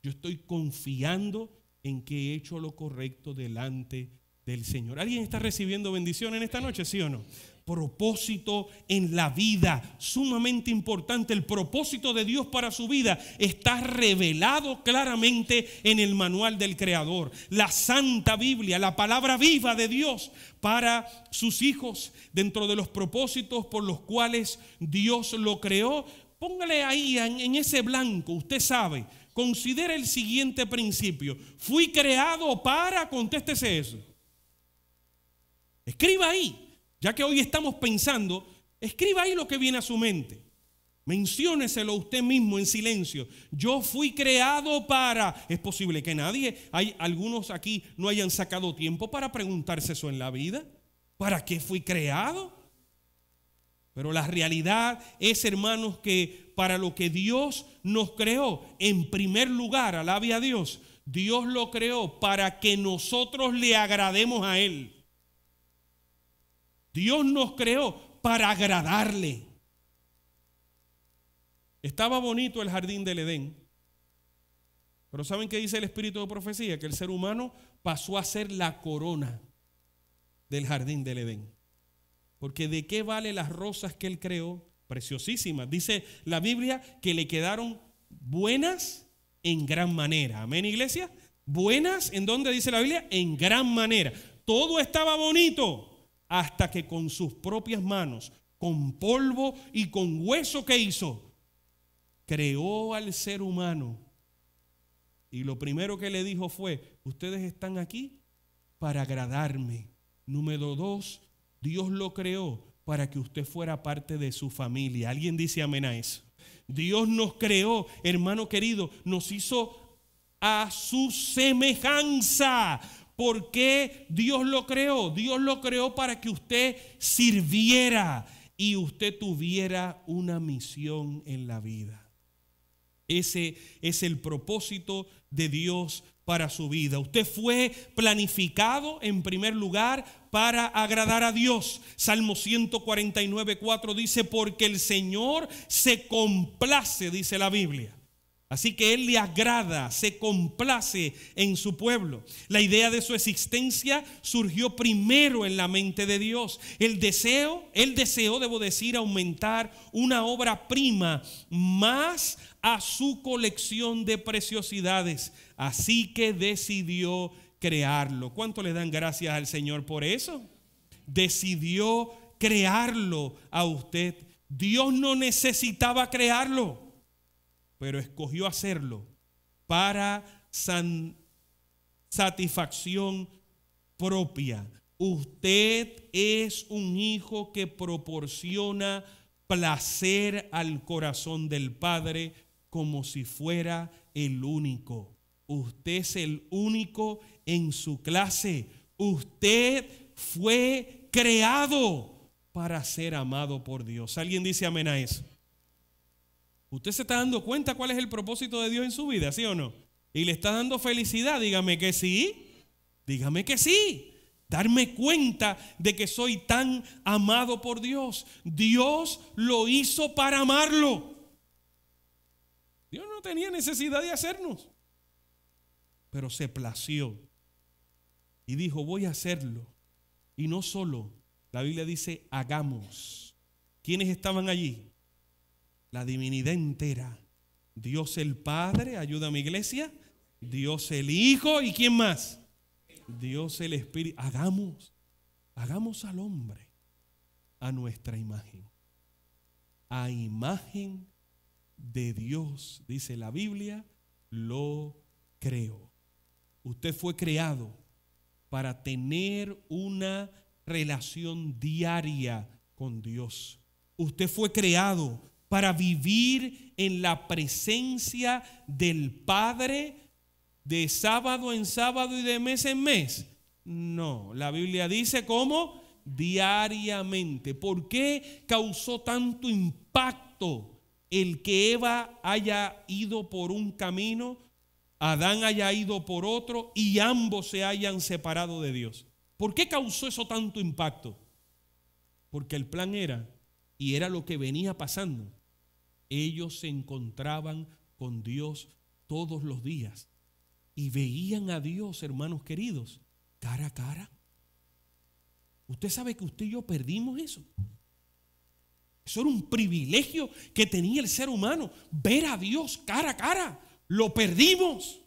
Yo estoy confiando en que he hecho lo correcto delante del Señor. ¿Alguien está recibiendo bendición en esta noche, sí o no? Propósito en la vida, sumamente importante. El propósito de Dios para su vida está revelado claramente en el manual del Creador, la Santa Biblia, la palabra viva de Dios para sus hijos. Dentro de los propósitos por los cuales Dios lo creó, póngale ahí en ese blanco, usted sabe, considere el siguiente principio: fui creado para, contéstese eso. Escriba ahí. Ya que hoy estamos pensando, escriba ahí lo que viene a su mente. Mencióneselo usted mismo en silencio. Yo fui creado para. Es posible que algunos aquí no hayan sacado tiempo para preguntarse eso en la vida. ¿Para qué fui creado? Pero la realidad es, hermanos, que para lo que Dios nos creó, en primer lugar, alabe a Dios, Dios lo creó para que nosotros le agrademos a Él. Dios nos creó para agradarle. Estaba bonito el jardín del Edén, pero ¿saben qué dice el espíritu de profecía? Que el ser humano pasó a ser la corona del jardín del Edén. Porque ¿de qué vale las rosas que él creó? Preciosísimas. Dice la Biblia que le quedaron buenas en gran manera. Amén, iglesia. Buenas, ¿en dónde dice la Biblia? En gran manera. Todo estaba bonito. Hasta que con sus propias manos, con polvo y con hueso, ¿qué hizo? Creó al ser humano. Y lo primero que le dijo fue: ustedes están aquí para agradarme. Número 2, Dios lo creó para que usted fuera parte de su familia. ¿Alguien dice amén a eso? Dios nos creó, hermano querido, nos hizo a su semejanza. ¿Por qué Dios lo creó? Dios lo creó para que usted sirviera y usted tuviera una misión en la vida. Ese es el propósito de Dios para su vida. Usted fue planificado en primer lugar para agradar a Dios. Salmo 149:4 dice: porque el Señor se complace, dice la Biblia. Así que Él le agrada, se complace en su pueblo. La idea de su existencia surgió primero en la mente de Dios. Él deseó, debo decir, aumentar una obra prima más a su colección de preciosidades. Así que decidió crearlo. ¿Cuánto le dan gracias al Señor por eso? Decidió crearlo a usted. Dios no necesitaba crearlo, pero escogió hacerlo para satisfacción propia. Usted es un hijo que proporciona placer al corazón del Padre como si fuera el único. Usted es el único en su clase. Usted fue creado para ser amado por Dios. ¿Alguien dice amén a eso? ¿Usted se está dando cuenta cuál es el propósito de Dios en su vida, sí o no? ¿Y le está dando felicidad? Dígame que sí. Dígame que sí. Darme cuenta de que soy tan amado por Dios. Dios lo hizo para amarlo. Dios no tenía necesidad de hacernos, pero se plació y dijo, voy a hacerlo. Y no solo, la Biblia dice, hagamos. ¿Quiénes estaban allí? La divinidad entera. Dios el Padre, ayuda a mi iglesia. Dios el Hijo, ¿y quién más? Dios el Espíritu. Hagamos al hombre a nuestra imagen. A imagen de Dios, dice la Biblia, lo creó. Usted fue creado para tener una relación diaria con Dios. Usted fue creado para vivir en la presencia del Padre de sábado en sábado y de mes en mes. No, la Biblia dice ¿cómo? Diariamente. ¿Por qué causó tanto impacto el que Eva haya ido por un camino, Adán haya ido por otro y ambos se hayan separado de Dios? ¿Por qué causó eso tanto impacto? Porque el plan era, y era lo que venía pasando, ellos se encontraban con Dios todos los días y veían a Dios, hermanos queridos, cara a cara. Usted sabe que usted y yo perdimos eso. Eso era un privilegio que tenía el ser humano, ver a Dios cara a cara. Lo perdimos.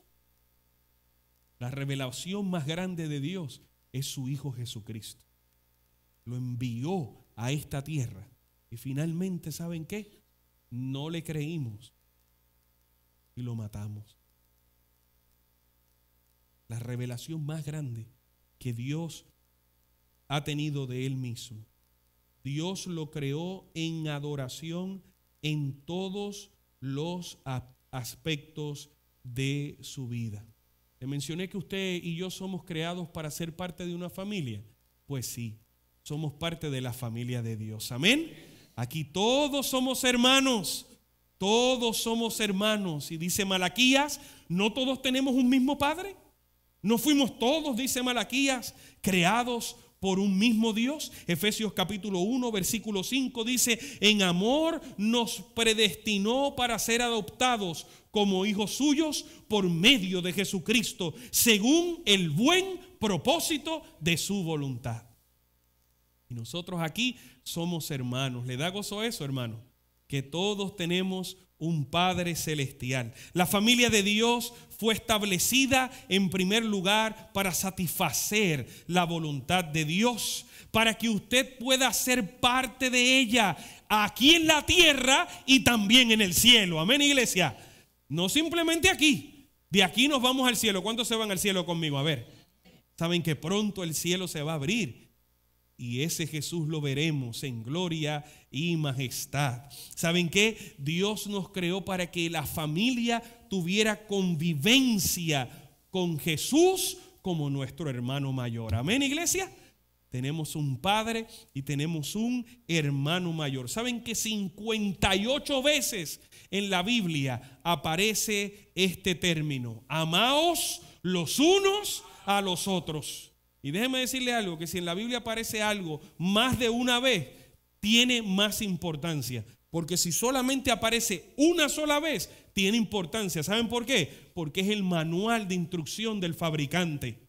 La revelación más grande de Dios es su Hijo Jesucristo. Lo envió a esta tierra y finalmente, ¿saben qué? No le creímos y lo matamos. La revelación más grande que Dios ha tenido de Él mismo. Dios lo creó en adoración en todos los aspectos de su vida. Le mencioné que usted y yo somos creados para ser parte de una familia. Pues sí, somos parte de la familia de Dios. Amén. Aquí todos somos hermanos. Todos somos hermanos. Y dice Malaquías, ¿no todos tenemos un mismo Padre? ¿No fuimos todos, dice Malaquías, creados por un mismo Dios? Efesios capítulo 1, versículo 5 dice, en amor nos predestinó para ser adoptados como hijos suyos por medio de Jesucristo, según el buen propósito de su voluntad. Y nosotros aquí somos hermanos. ¿Le da gozo eso, hermano? Que todos tenemos un Padre celestial. La familia de Dios fue establecida en primer lugar para satisfacer la voluntad de Dios, para que usted pueda ser parte de ella aquí en la tierra y también en el cielo. Amén, iglesia. No simplemente aquí. De aquí nos vamos al cielo. ¿Cuántos se van al cielo conmigo? A ver. Saben que pronto el cielo se va a abrir. Y ese Jesús lo veremos en gloria y majestad. ¿Saben qué? Dios nos creó para que la familia tuviera convivencia con Jesús como nuestro hermano mayor. Amén, iglesia. Tenemos un padre y tenemos un hermano mayor. ¿Saben que 58 veces en la Biblia aparece este término? Amaos los unos a los otros. Y déjeme decirle algo, que si en la Biblia aparece algo más de una vez, tiene más importancia. Porque si solamente aparece una sola vez, tiene importancia. ¿Saben por qué? Porque es el manual de instrucción del fabricante.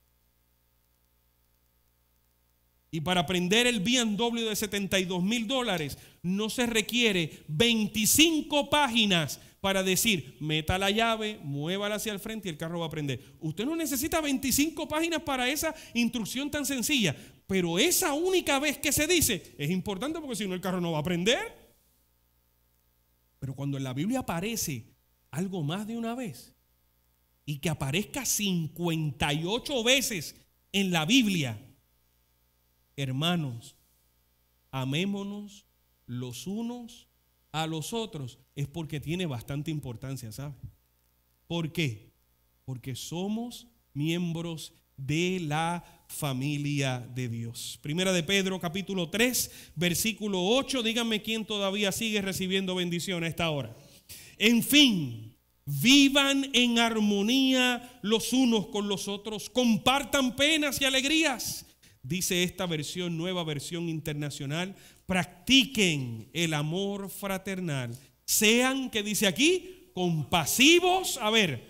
Y para aprender el BMW de $72,000 no se requiere 25 páginas para decir, meta la llave, muévala hacia el frente y el carro va a prender. Usted no necesita 25 páginas para esa instrucción tan sencilla, pero esa única vez que se dice es importante porque si no el carro no va a prender. Pero cuando en la Biblia aparece algo más de una vez y que aparezca 58 veces en la Biblia, hermanos, amémonos los unos a los otros, es porque tiene bastante importancia, ¿sabe? ¿Por qué? Porque somos miembros de la familia de Dios. Primera de Pedro capítulo 3 versículo 8, díganme quién todavía sigue recibiendo bendición a esta hora. En fin, vivan en armonía los unos con los otros, compartan penas y alegrías, dice esta versión, Nueva Versión Internacional, practiquen el amor fraternal. Sean, ¿qué dice aquí? Compasivos, a ver,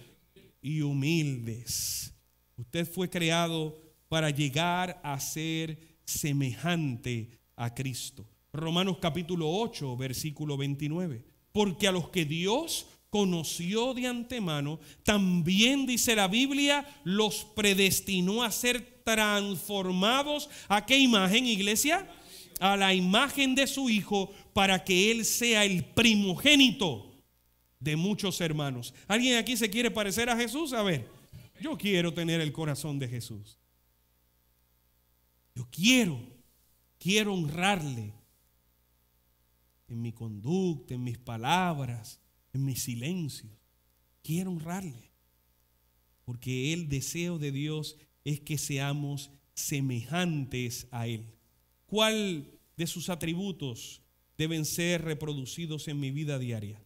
y humildes. Usted fue creado para llegar a ser semejante a Cristo. Romanos capítulo 8, versículo 29. Porque a los que Dios conoció de antemano, también dice la Biblia, los predestinó a ser transformados. ¿A qué imagen, iglesia? A la imagen de su Hijo, para que Él sea el primogénito de muchos hermanos. ¿Alguien aquí se quiere parecer a Jesús? A ver, yo quiero tener el corazón de Jesús. Yo quiero honrarle en mi conducta, en mis palabras, en mis silencios. Quiero honrarle, porque el deseo de Dios es que seamos semejantes a Él. ¿Cuál de sus atributos deben ser reproducidos en mi vida diaria?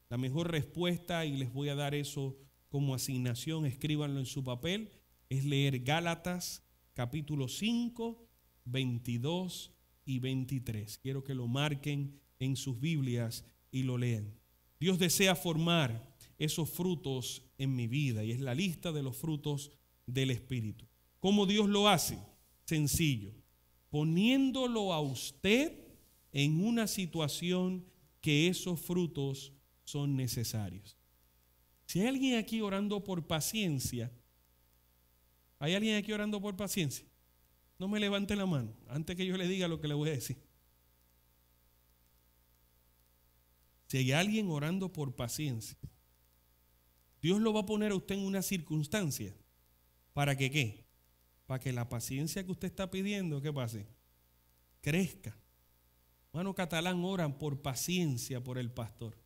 La mejor respuesta, y les voy a dar eso como asignación, escríbanlo en su papel, es leer Gálatas capítulo 5, 22 y 23. Quiero que lo marquen en sus Biblias y lo lean. Dios desea formar esos frutos en mi vida, y es la lista de los frutos del Espíritu. ¿Cómo Dios lo hace? Sencillo, poniéndolo a usted en una situación que esos frutos son necesarios. Si hay alguien aquí orando por paciencia, ¿hay alguien aquí orando por paciencia? No me levante la mano antes que yo le diga lo que le voy a decir. Si hay alguien orando por paciencia, Dios lo va a poner a usted en una circunstancia. ¿Para que qué? Para que la paciencia que usted está pidiendo, ¿qué pase? Crezca. Hermano Catalán, oran por paciencia por el pastor.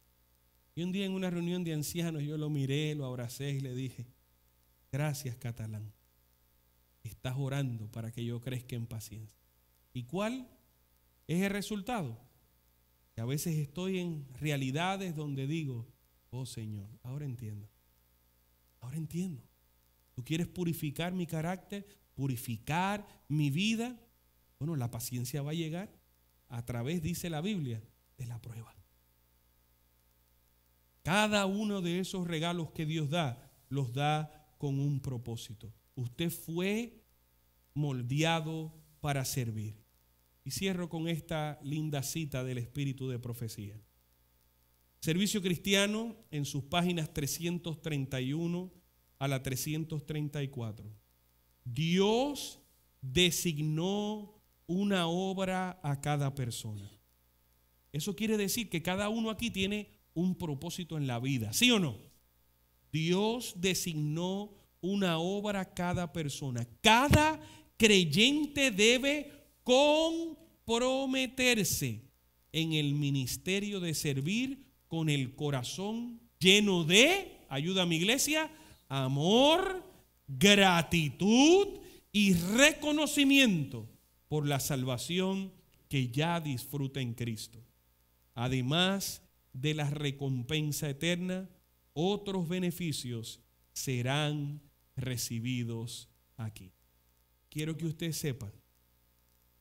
Y un día en una reunión de ancianos yo lo miré, lo abracé y le dije, gracias Catalán, estás orando para que yo crezca en paciencia. ¿Y cuál es el resultado? Que a veces estoy en realidades donde digo, oh Señor, ahora entiendo. Ahora entiendo. ¿Tú quieres purificar mi carácter? ¿Purificar mi vida? Bueno, la paciencia va a llegar a través, dice la Biblia, de la prueba. Cada uno de esos regalos que Dios da, los da con un propósito. Usted fue moldeado para servir. Y cierro con esta linda cita del Espíritu de Profecía. Servicio Cristiano, en sus páginas 331 a la 334. Dios designó una obra a cada persona. Eso quiere decir que cada uno aquí tiene un propósito en la vida, ¿sí o no? Dios designó una obra a cada persona. Cada creyente debe comprometerse en el ministerio de servir con el corazón lleno de, ayuda a mi iglesia, amor, gratitud y reconocimiento por la salvación que ya disfruta en Cristo. Además de la recompensa eterna, otros beneficios serán recibidos aquí. Quiero que usted sepa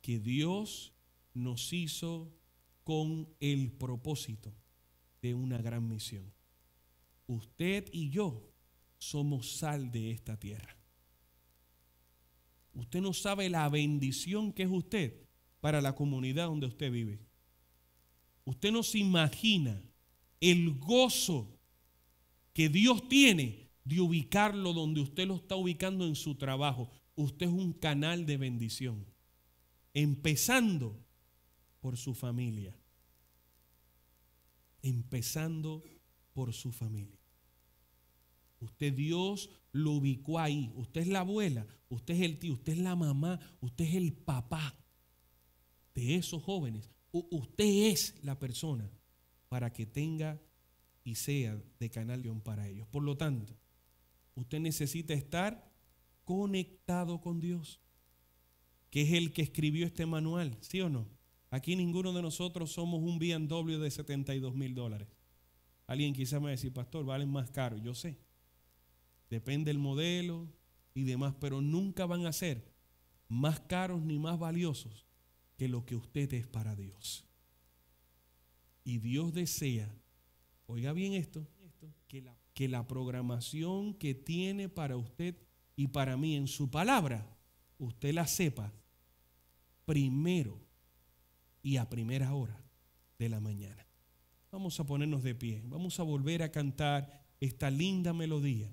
que Dios nos hizo con el propósito de una gran misión. Usted y yo somos sal de esta tierra. Usted no sabe la bendición que es usted para la comunidad donde usted vive. Usted no se imagina el gozo que Dios tiene de ubicarlo donde usted lo está ubicando en su trabajo. Usted es un canal de bendición, empezando por su familia. Empezando por su familia. Usted, Dios lo ubicó ahí. Usted es la abuela, usted es el tío, usted es la mamá, usted es el papá de esos jóvenes. Usted es la persona para que tenga y sea de canal de oración para ellos. Por lo tanto, usted necesita estar conectado con Dios, que es el que escribió este manual, ¿sí o no? Aquí ninguno de nosotros somos un BMW de $72,000. Alguien quizás me va a decir, pastor, valen más caro. Yo sé, depende del modelo y demás, pero nunca van a ser más caros ni más valiosos que lo que usted es para Dios. Y Dios desea, oiga bien esto, que la programación que tiene para usted y para mí en su palabra, usted la sepa primero y a primera hora de la mañana. Vamos a ponernos de pie, vamos a volver a cantar esta linda melodía.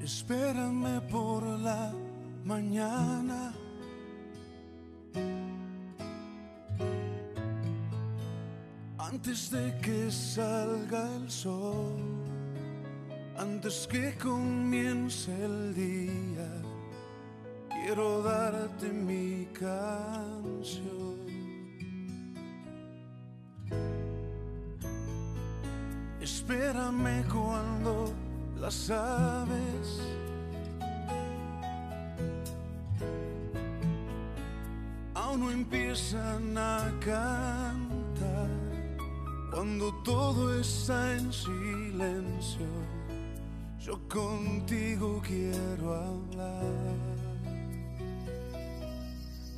Espérame por la mañana, antes de que salga el sol, antes que comience el día, quiero darte mi canción. Espérame cuando las aves aún no empiezan a cantar, cuando todo está en silencio, yo contigo quiero hablar.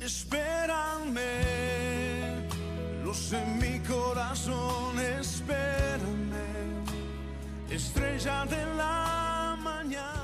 Espérame, lo sé en mi corazón, espérame, estrella de la mañana.